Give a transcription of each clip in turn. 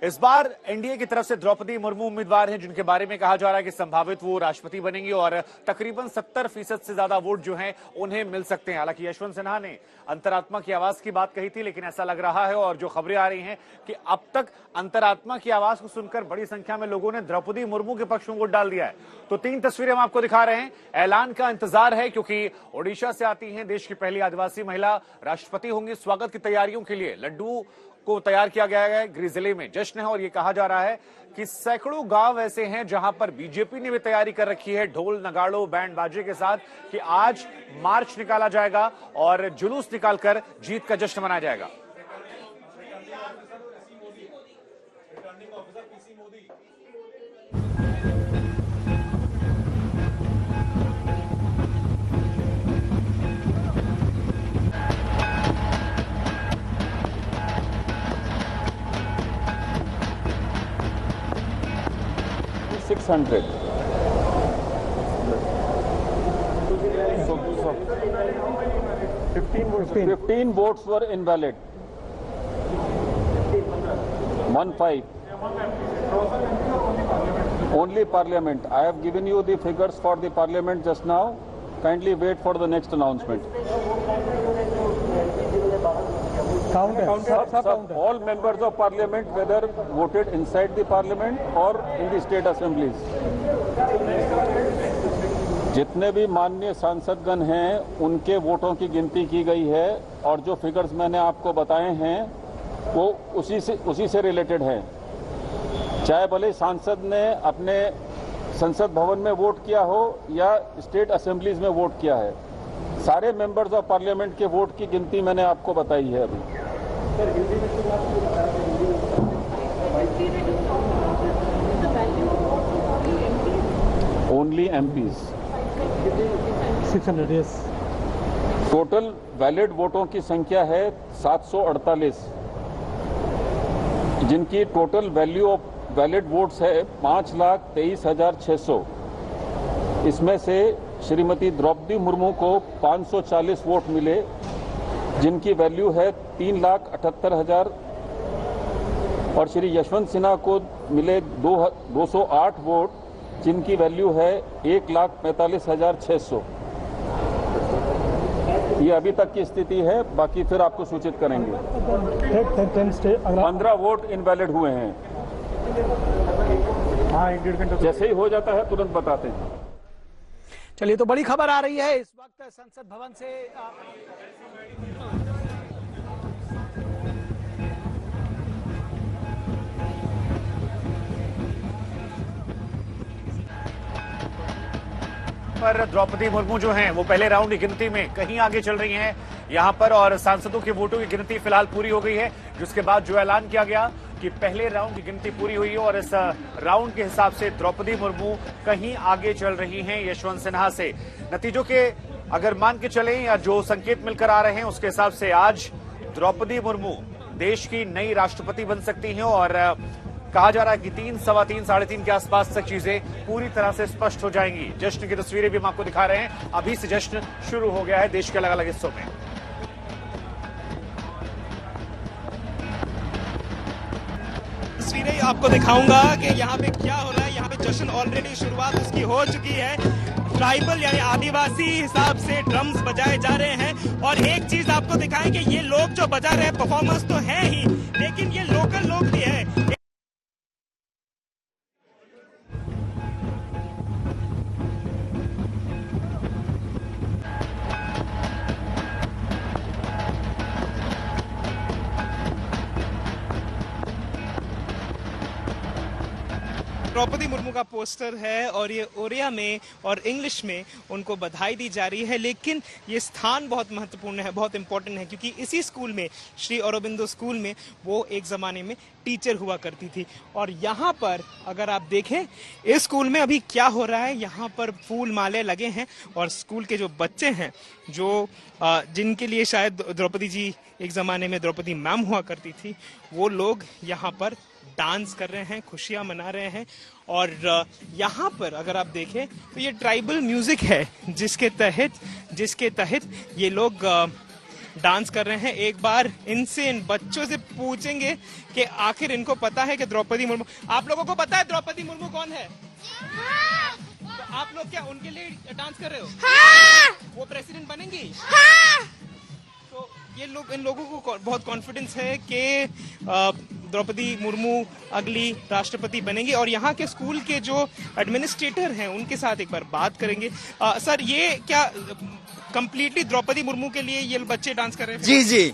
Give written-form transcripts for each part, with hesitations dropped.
इस बार एनडीए की तरफ से द्रौपदी मुर्मू उम्मीदवार हैं, जिनके बारे में कहा जा रहा है कि संभावित वो राष्ट्रपति बनेंगी और तकरीबन 70% से ज्यादा वोट जो हैं उन्हें मिल सकते हैं। हालांकि यशवंत सिन्हा ने अंतरात्मा की आवाज की बात कही थी, लेकिन ऐसा लग रहा है और जो खबरें आ रही हैं कि अब तक अंतरात्मा की आवाज को सुनकर बड़ी संख्या में लोगों ने द्रौपदी मुर्मू के पक्ष में वोट डाल दिया है। तो 3 तस्वीरें हम आपको दिखा रहे हैं। ऐलान का इंतजार है क्योंकि ओडिशा से आती हैं, देश की पहली आदिवासी महिला राष्ट्रपति होंगी। स्वागत की तैयारियों के लिए लड्डू को तैयार किया गया है। गृह जिले में जश्न है और ये कहा जा रहा है कि सैकड़ों गांव ऐसे हैं जहां पर बीजेपी ने भी तैयारी कर रखी है, ढोल नगाड़ों बैंड बाजे के साथ, कि आज मार्च निकाला जाएगा और जुलूस निकालकर जीत का जश्न मनाया जाएगा। 600. So 15 votes were invalid. 15. Only parliament. I have given you the figures for the parliament just now. Kindly wait for the next announcement. All members of parliament, whether voted inside the parliament or in the state assemblies. जितने भी माननीय सांसदगण हैं उनके वोटों की गिनती की गई है और जो फिगर्स मैंने आपको बताए हैं वो उसी से रिलेटेड है। चाहे भले सांसद ने अपने संसद भवन में वोट किया हो या स्टेट असेंबलीज में वोट किया है, सारे मेंबर्स ऑफ पार्लियामेंट के वोट की गिनती मैंने आपको बताई है अभी। Only MPs 600, yes. Total valid वोटों की संख्या है 748, जिनकी total value of valid votes है 5,23,600। इसमें से श्रीमती द्रौपदी मुर्मू को 540 वोट मिले, जिनकी वैल्यू है 3,78,000, और श्री यशवंत सिन्हा को मिले 208 वोट, जिनकी वैल्यू है 1,45,600। ये अभी तक की स्थिति है, बाकी फिर आपको सूचित करेंगे। 15 वोट इनवैलिड हुए हैं। हाँ, 1-1.5 घंटे जैसे ही हो जाता है तुरंत बताते हैं। चलिए, तो बड़ी खबर आ रही है इस वक्त संसद भवन से। पर द्रौपदी मुर्मू जो हैं वो पहले राउंड की गिनती में कहीं आगे चल रही हैं यहां पर, और सांसदों के वोटों की गिनती फिलहाल पूरी हो गई है, जिसके बाद जो ऐलान किया गया कि पहले राउंड की गिनती पूरी हुई है और इस राउंड के हिसाब से द्रौपदी मुर्मू कहीं आगे चल रही हैं यशवंत सिन्हा से। नतीजों के अगर मान के चलें या जो संकेत मिलकर आ रहे हैं उसके हिसाब से आज द्रौपदी मुर्मू देश की नई राष्ट्रपति बन सकती हैं और कहा जा रहा है कि 3, सवा 3, 3:30 के आसपास तक चीजें पूरी तरह से स्पष्ट हो जाएंगी। जश्न की तस्वीरें भी हम आपको दिखा रहे हैं। अभी से जश्न शुरू हो गया है देश के अलग अलग हिस्सों में। तस्वीरें आपको दिखाऊंगा कि यहाँ पे क्या हो रहा है। यहाँ पे जश्न ऑलरेडी शुरुआत उसकी हो चुकी है। ट्राइबल यानी आदिवासी हिसाब से ड्रम्स बजाए जा रहे हैं और एक चीज आपको दिखाएं कि ये लोग जो बजा रहे हैं परफॉर्मेंस तो है ही, लेकिन ये लोकल लोग भी है। द्रौपदी मुर्मू का पोस्टर है और ये ओडिया में और इंग्लिश में उनको बधाई दी जा रही है, लेकिन ये स्थान बहुत महत्वपूर्ण है, बहुत इंपॉर्टेंट है, क्योंकि इसी स्कूल में, श्री अरबिंदो स्कूल में, वो एक ज़माने में टीचर हुआ करती थी। और यहाँ पर अगर आप देखें इस स्कूल में अभी क्या हो रहा है, यहाँ पर फूल माले लगे हैं और स्कूल के जो बच्चे हैं, जो जिनके लिए शायद द्रौपदी जी एक ज़माने में द्रौपदी मैम हुआ करती थी, वो लोग यहाँ पर डांस कर रहे हैं, खुशियां मना रहे हैं। और यहाँ पर अगर आप देखें तो ये ट्राइबल म्यूजिक है, जिसके तहत ये लोग डांस कर रहे हैं। एक बार इनसे, इन बच्चों से पूछेंगे कि आखिर इनको पता है कि द्रौपदी मुर्मू, आप लोगों को पता है द्रौपदी मुर्मू कौन है? हाँ। तो आप लोग क्या उनके लिए डांस कर रहे हो? हाँ। वो प्रेसिडेंट बनेंगी? हाँ। तो ये लोग, इन लोगों को बहुत कॉन्फिडेंस है कि द्रौपदी मुर्मू अगली राष्ट्रपति बनेंगे। और यहाँ के स्कूल के जो एडमिनिस्ट्रेटर हैं उनके साथ एक बार बात करेंगे। सर, ये क्या कंप्लीटली द्रौपदी मुर्मू के लिए ये बच्चे डांस कर रहे हैं? जी जी,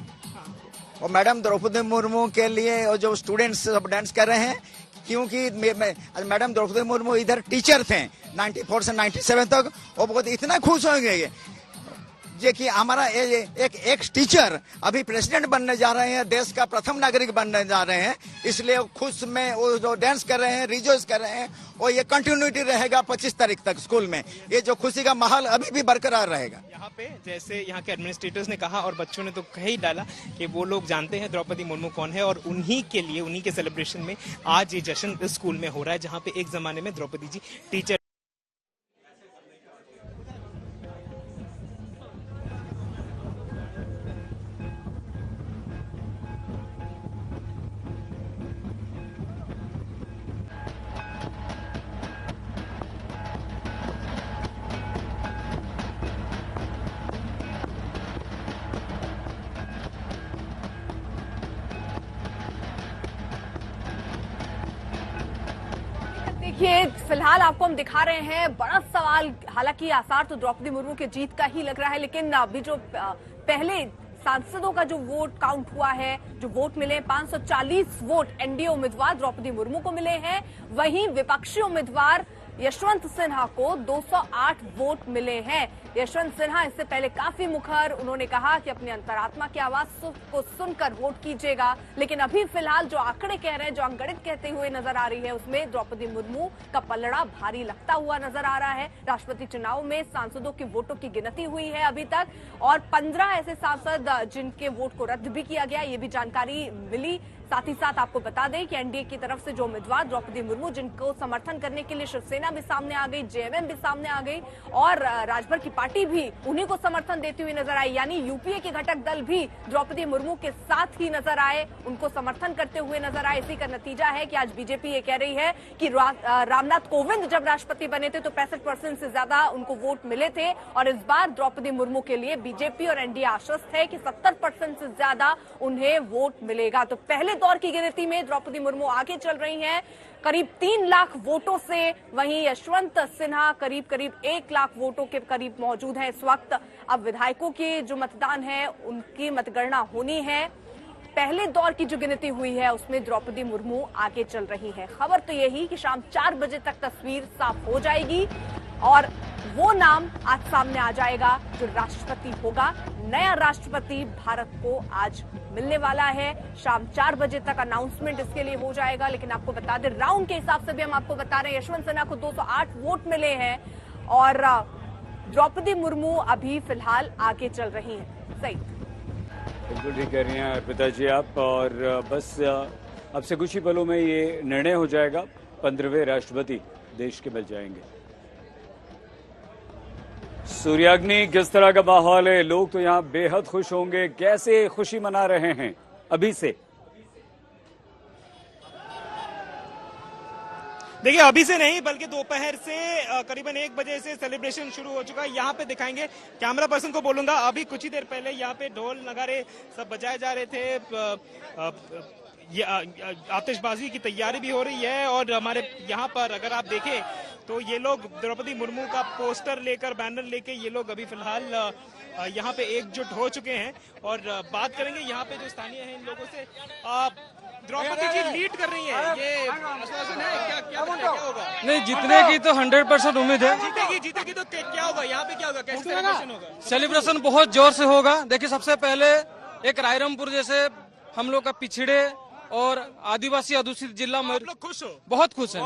और मैडम द्रौपदी मुर्मू के लिए और जो स्टूडेंट्स सब डांस कर रहे हैं, क्योंकि मैडम द्रौपदी मुर्मू इधर टीचर थे 94 से 97 तक, और बहुत इतना खुश होंगे ये कि हमारा एक टीचर अभी प्रेसिडेंट बनने जा रहे हैं, देश का प्रथम नागरिक बनने जा रहे हैं, इसलिए खुश में वो जो डांस कर रहे हैं, रिजॉइस कर रहे हैं, और ये कंटिन्यूटी रहेगा 25 तारीख तक स्कूल में। ये जो खुशी का माहौल अभी भी बरकरार रहेगा। यहाँ पे जैसे यहाँ के एडमिनिस्ट्रेटर्स ने कहा और बच्चों ने तो कह ही डाला कि वो लोग जानते हैं द्रौपदी मुर्मू कौन है, और उन्हीं के लिए, उन्हीं के सेलिब्रेशन में आज ये जश्न इस स्कूल में हो रहा है जहाँ पे एक जमाने में द्रौपदी जी टीचर। देखिए, फिलहाल आपको हम दिखा रहे हैं बड़ा सवाल। हालांकि आसार तो द्रौपदी मुर्मू के जीत का ही लग रहा है, लेकिन अभी जो पहले सांसदों का जो वोट काउंट हुआ है, जो वोट मिले, 540 वोट एनडीए उम्मीदवार द्रौपदी मुर्मू को मिले हैं। वहीं विपक्षी उम्मीदवार यशवंत सिन्हा को 208 वोट मिले हैं। यशवंत सिन्हा इससे पहले काफी मुखर, उन्होंने कहा कि अपनी अंतरात्मा की आवाज को सुनकर वोट कीजिएगा, लेकिन अभी फिलहाल जो आंकड़े कह रहे हैं, जो अंकगणित कहते हुए नजर आ रही है, उसमें द्रौपदी मुर्मू का पलड़ा भारी लगता हुआ नजर आ रहा है। राष्ट्रपति चुनाव में सांसदों के वोटों की गिनती हुई है अभी तक, और 15 ऐसे सांसद जिनके वोट को रद्द भी किया गया, ये भी जानकारी मिली। साथ ही साथ आपको बता दें कि एनडीए की तरफ से जो उम्मीदवार द्रौपदी मुर्मू, जिनको समर्थन करने के लिए शिवसेना भी सामने आ गई, जेएमएम भी सामने आ गई, और राजभर की पार्टी भी उन्हीं को समर्थन देती हुई नजर आई, यानी यूपीए के घटक दल भी द्रौपदी मुर्मू के साथ ही नजर आए, उनको समर्थन करते हुए नजर आए। इसी का नतीजा है कि आज बीजेपी ये कह रही है कि रामनाथ कोविंद जब राष्ट्रपति बने थे तो 65% से ज्यादा उनको वोट मिले थे, और इस बार द्रौपदी मुर्मू के लिए बीजेपी और एनडीए आश्वस्त है कि 70% से ज्यादा उन्हें वोट मिलेगा। तो पहले दौर की गिनती में द्रौपदी मुर्मू आगे चल रही हैं करीब 3 लाख वोटों से। वहीं यशवंत सिन्हा करीब 1 लाख वोटों के करीब मौजूद हैं इस वक्त। अब विधायकों के जो मतदान है उनकी मतगणना होनी है। पहले दौर की जो गिनती हुई है उसमें द्रौपदी मुर्मू आगे चल रही है। खबर तो यही कि शाम 4 बजे तक तस्वीर साफ हो जाएगी और वो नाम आज सामने आ जाएगा जो राष्ट्रपति होगा। नया राष्ट्रपति भारत को आज मिलने वाला है। शाम 4 बजे तक अनाउंसमेंट इसके लिए हो जाएगा। लेकिन आपको बता दें, राउंड के हिसाब से भी हम आपको बता रहे हैं, यशवंत सिन्हा को 208 वोट मिले हैं और द्रौपदी मुर्मू अभी फिलहाल आगे चल रही हैं। सही, बिल्कुल ठीक कह रही हैं अर्पिता जी आप। और बस अब से कुछ ही पलों में ये निर्णय हो जाएगा, 15वें राष्ट्रपति देश के मिल जाएंगे। सूर्याग्नि, किस तरह का माहौल है? लोग तो यहाँ बेहद खुश होंगे। कैसे खुशी मना रहे हैं अभी से? देखिए, अभी से नहीं बल्कि दोपहर से करीबन 1 बजे से सेलिब्रेशन शुरू हो चुका है। यहाँ पे दिखाएंगे, कैमरा पर्सन को बोलूंगा, अभी कुछ ही देर पहले यहाँ पे ढोल नगाड़े सब बजाए जा रहे थे। ये आतिशबाजी की तैयारी भी हो रही है और हमारे यहाँ पर अगर आप देखें तो ये लोग द्रौपदी मुर्मू का पोस्टर लेकर, बैनर लेके ये लोग अभी फिलहाल यहाँ पे एकजुट हो चुके हैं। और बात करेंगे यहाँ पे जो स्थानीय हैं इन लोगों से। द्रौपदी जी लीड कर रही है, ये आश्वासन है, क्या होगा? नहीं, जीतने की तो 100% उम्मीद है। जीतेगी तो क्या होगा? यहाँ पे क्या होगा? कैसे सेलिब्रेशन होगा? सेलिब्रेशन बहुत जोर से होगा। देखिए, सबसे पहले एक रायरमपुर जैसे हम लोग का पिछड़े और आदिवासी अधूषित जिला में खुश हो? बहुत खुश है।